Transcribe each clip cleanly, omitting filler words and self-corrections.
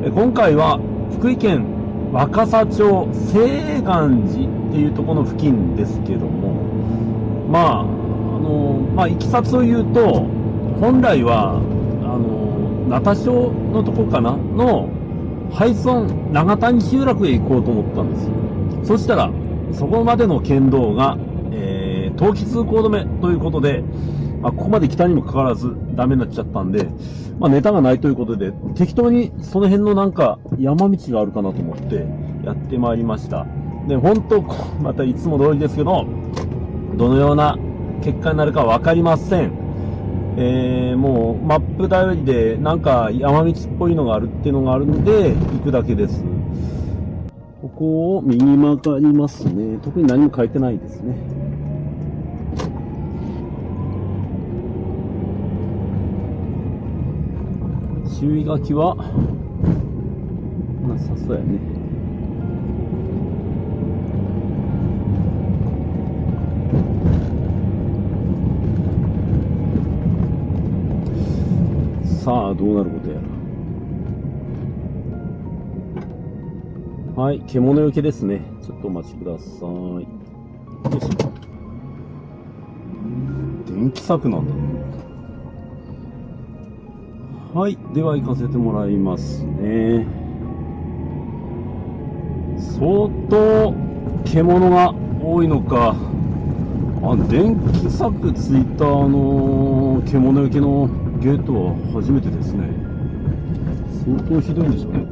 今回は福井県若狭町西岸寺っていうところの付近ですけども、いきさつを言うと、本来は名田町のとこかなの廃村長谷集落へ行こうと思ったんですよ。そしたらそこまでの県道が、冬季通行止めということで、ここまで来たにもかかわらずダメになっちゃったんで、ネタがないということで、適当にその辺のなんか山道があるかなと思ってやってまいりました。で、本当またいつも通りですけど、どのような結果になるかわかりません。もうマップ頼りでなんか山道っぽいのがあるっていうのがあるんで行くだけです。ここを右曲がりますね。特に何も書いてないですね。注意書きはなさそうやね。さあどうなることやら。はい、獣よけですね。ちょっとお待ちください。よいしょ。電気柵なんだね。はい、では行かせてもらいますね。相当獣が多いのか。電気柵ついた獣よけのゲートは初めてですね。相当ひどいんでしょうね。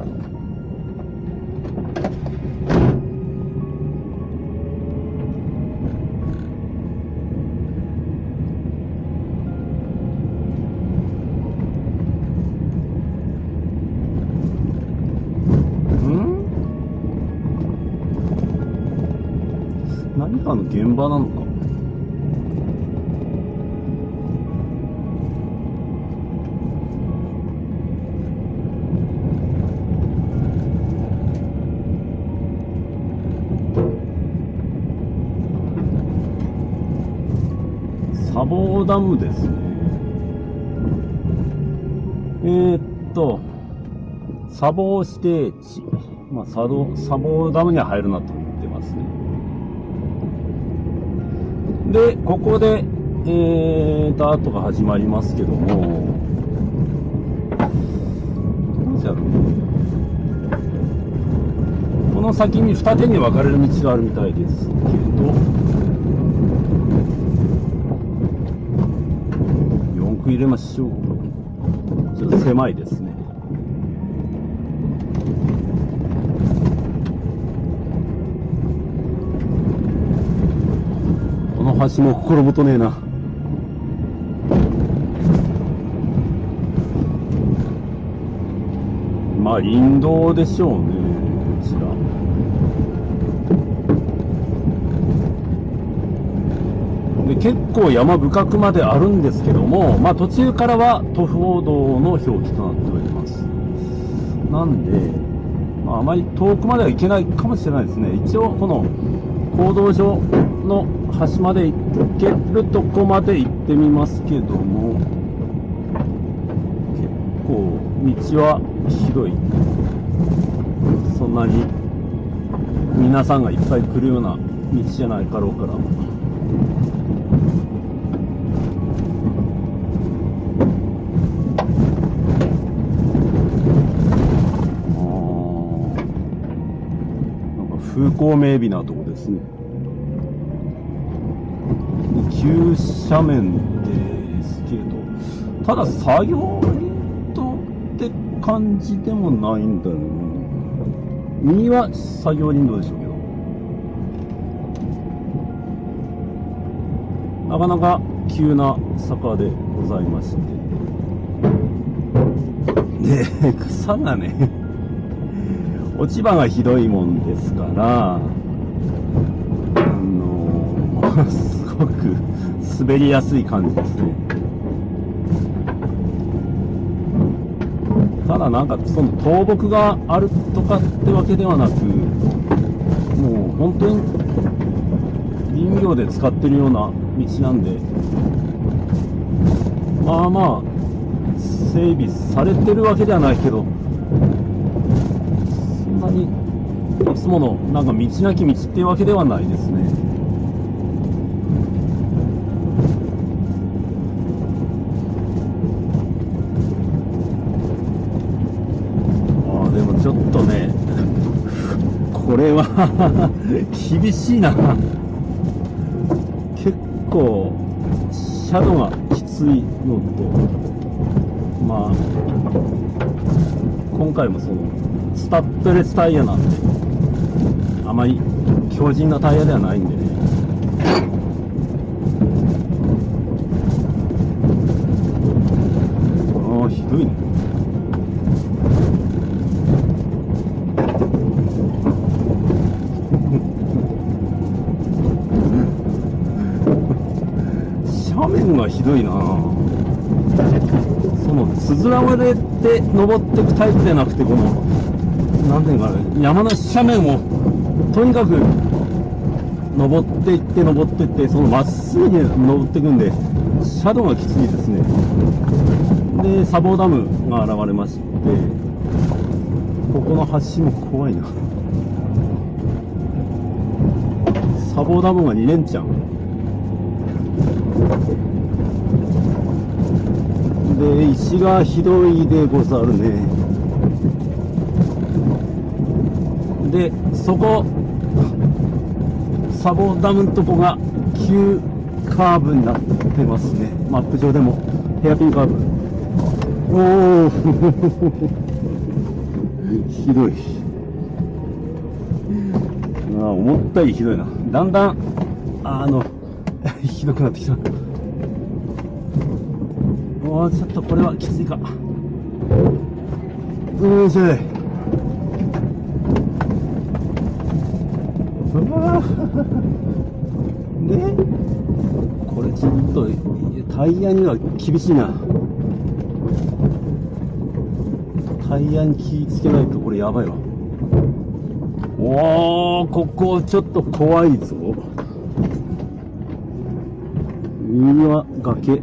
何かの現場なのか。砂防ダムですね。砂防指定地。砂防ダムには入るなと言ってますね。で、ここで、アートが始まりますけども、どうじゃろう。この先に二手に分かれる道があるみたいですけど、4区入れましょう。ちょっと狭いですね。この橋も心もとねえな。林道でしょうね、こちら。で、結構山深くまであるんですけども、途中からは徒歩道の表記となっております。なんで、あまり遠くまでは行けないかもしれないですね。一応この公道上の端まで行けるとこまで行ってみますけども、結構道は広い。そんなに皆さんがいっぱい来るような道じゃないかろうから。風光明媚なとこですね。急斜面ですけど、ただ作業林道って感じでもないんだよな。右は作業林道でしょうけど、なかなか急な坂でございまして、で草がね落ち葉がひどいもんですから、すごく滑りやすい感じですね。ただなんかその倒木があるとかってわけではなく、もう本当に林業で使ってるような道なんで、整備されてるわけではないけど、なにいつものなんか道なき道っていうわけではないですね。でもちょっとね、これは厳しいな。結構斜度がきついのと、まあ今回もそのスタッドレスタイヤなんで、あまり強靭なタイヤではないんでね。ああ、ひどいね。斜面がひどいな。そのつづら折れて登っていくタイプじゃなくて、このなんていうかね、山の斜面をとにかく登っていって登っていって、そのまっすぐに登っていくんで斜度がきついですね。で砂防ダムが現れまして、ここの橋も怖いな。砂防ダムが2連チャンで、石がひどいでござるね。で、そこ砂防ダムのとこが急カーブになってますね。マップ上でもヘアピンカーブ。おおひどい。思ったよりひどいな。だんだんひどくなってきた。ちょっとこれはきついか。よいしょ。で、これちょっとタイヤには厳しいな。タイヤに気ぃつけないとこれやばいわ。ここちょっと怖いぞ。右は崖。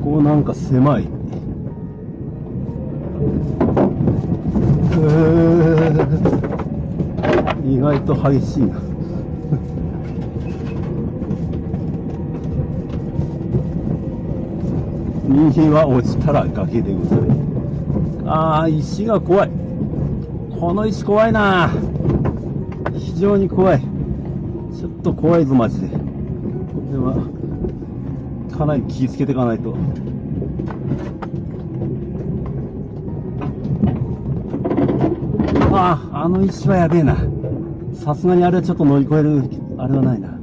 ここなんか狭い。意外と激しいな。右は落ちたら崖でござる。石が怖い。この石怖いな。非常に怖い。ちょっと怖いぞマジで。これはかなり気をつけていかないと。あの石はやべえな。さすがにあれはちょっと乗り越えるあれはないな。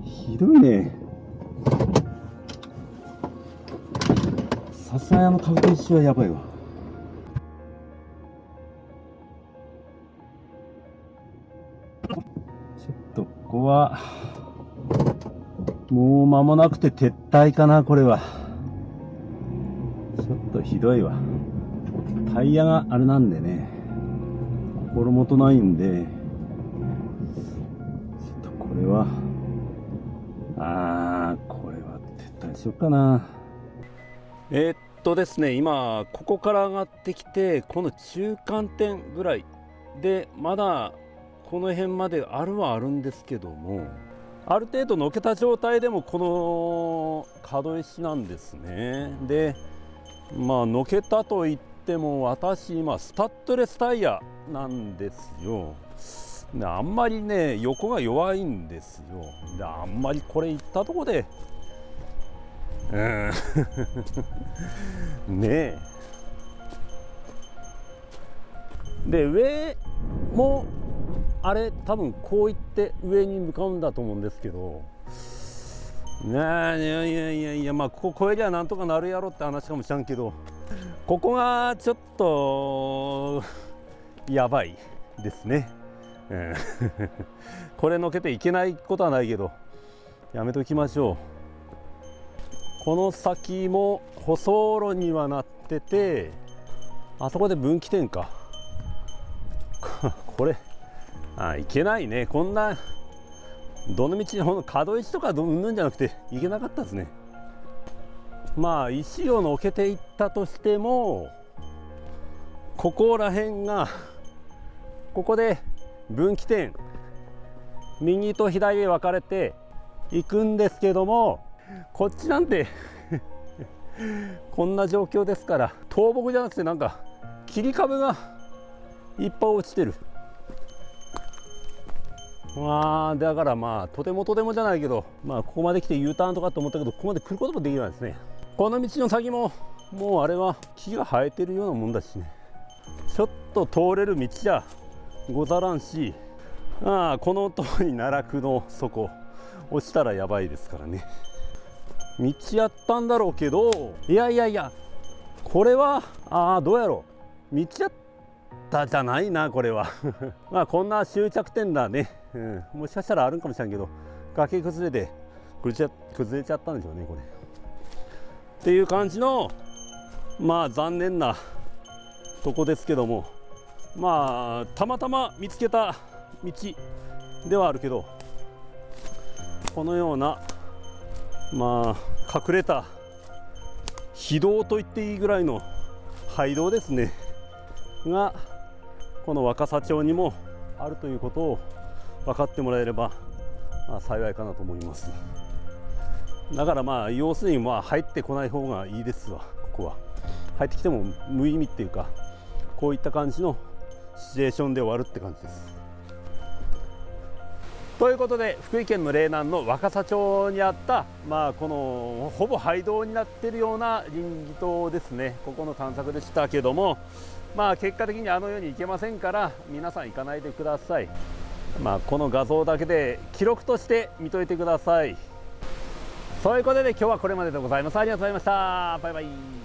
ひどいね。さすがにあの角度石はやばいわ。ちょっとここはもう間もなくて撤退かな。これはちょっとひどいわ。タイヤがあれなんでね、心もとないんで、ちょっとこれはこれは撤退しようかな。ですね、今ここから上がってきて、この中間点ぐらいでまだこの辺まであるはあるんですけども、ある程度のけた状態でもこの角石なんですね。でのけたといっても、私今スタッドレスタイヤなんですよ。であんまりね横が弱いんですよ。であんまりこれいったとこでねえ。で上もあれ多分こういって上に向かうんだと思うんですけど、いやここ越えりゃなんとかなるやろって話かもしらんけど、ここがちょっとやばいですね。これのけていけないことはないけどやめときましょう。この先も舗装路にはなってて、あそこで分岐点か。これいけないね。こんなどの道ほんの角石とかうんぬんじゃなくていけなかったですね。石をのけていったとしても、ここら辺がここで分岐点、右と左へ分かれていくんですけども、こっちなんてこんな状況ですから、倒木じゃなくてなんか切り株がいっぱい落ちてる。だからまあとてもじゃないけど、ここまで来て U ターンとかと思ったけど、ここまで来ることもできないですね。この道の先ももうあれは木が生えてるようなもんだしね、ちょっと通れる道じゃござらんし、この通り奈落の底落ちたらやばいですからね。道やったんだろうけど、いやこれはどうやろう、道やったじゃないなこれはこんな終着点だね、もしかしたらあるんかもしれんけど、崖崩れて崩れちゃったんでしょうねこれっていう感じの残念なとこですけども、たまたま見つけた道ではあるけど、このような隠れた非道と言っていいぐらいの廃道ですねが、この若狭町にもあるということを分かってもらえれば幸いかなと思います。だから要するに入ってこない方がいいですわ。ここは入ってきても無意味っていうか、こういった感じのシチュエーションで終わるって感じです。ということで、福井県の嶺南の若狭町にあったこのほぼ廃道になっているような林木島ですね、ここの探索でしたけども、結果的にあのように行けませんから、皆さん行かないでください。この画像だけで記録として見といてください。そういうことで今日はこれまででございます。ありがとうございました。バイバイ。